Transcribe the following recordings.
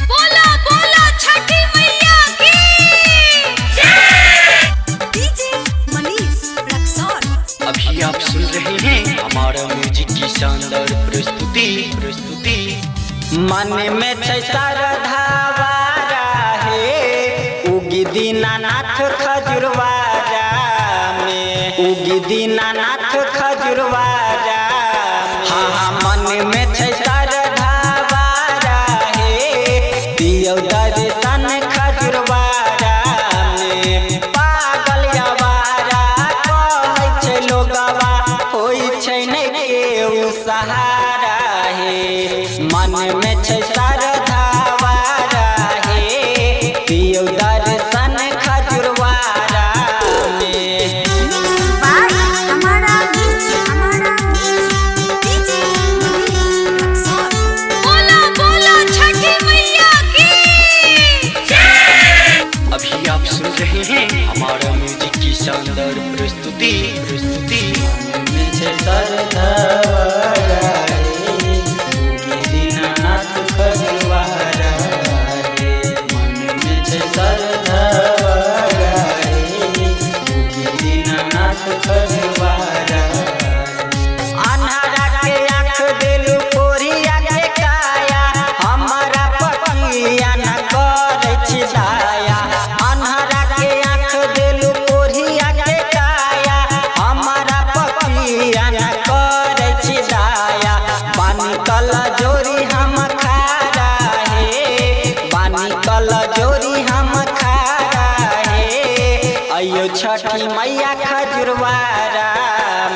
बोला बोला छठी मैया की डीजे मनीष रक्सौल। अभी आप सुन रहे हैं हमारा म्यूजिक की शानदार प्रस्तुति। मन में छै श्रद्धावारा है उगी दीनानाथ खजुरवारा में, उगी दीनानाथ खजुरवारा। हाँ मन में छै श्रद्धावारा है दियो दर्शन खजुरवारा में। पागल आवारा कहै छै लोगवा होई छै नै केहू सहारा है। मन में छै श्रद्धावारा है दियो दर्शन खजुरवारा में। हमारा डीजे मनीष रक्सौल। बोला बोला छठी मैया की अभी आप सुन रहे हैं हमारा म्यूजिक की शानदार प्रस्तुति। मन में छै श्रद्धावारा है उगी दीनानाथ खजुरवारा है। मन में छै श्रद्धावारा है उगी दीनानाथ खजुरवारा। अन्हारा के आँख देलू कोरिया के काया हमारा पतिया न करै छी दाया। अन्हारा के आँख देलू कोरिया के काया हमारा पतिया न करै छी दाया। पानी कल जोरी हम खारा है, पानी कल जोरी हम खारा है। अयो छठी मैया खजुरवारा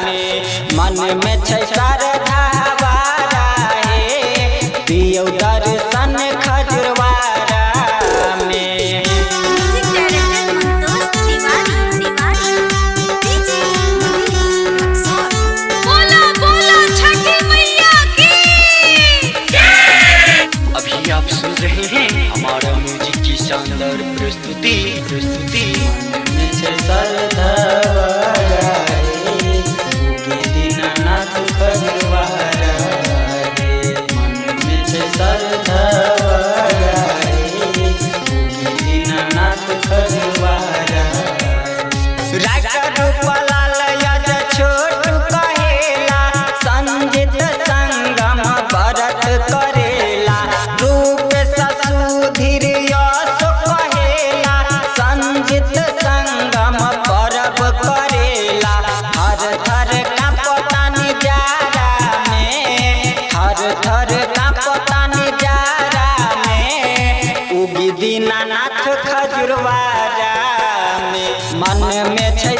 में। मन में छै श्रद्धावारा है दियो दर्शन खजुरवारा में। Music director Mantosh Tiwari. DJ Manish Raxaul. बोला बोला छठी मैया की अभी आप सुन रहे हैं हमारा म्यूजिक की शानदार प्रस्तुति। मन में छै श्रद्धावारा है उगी दीनानाथ खजुरवारा है। मन में छै श्रद्धावारा है उगी दीनानाथ खजुरवारा। राइटर रूपलाल यज छोटू कहेला संजित संगम व्रत करेला। रूप ससुधीर यश कहेला संजित संगम परब करेला। हर थर कांपतानी जारा में, हर थर कांपतानी जारा में। उगी दीनानाथ खजुरवारा में। मन में छै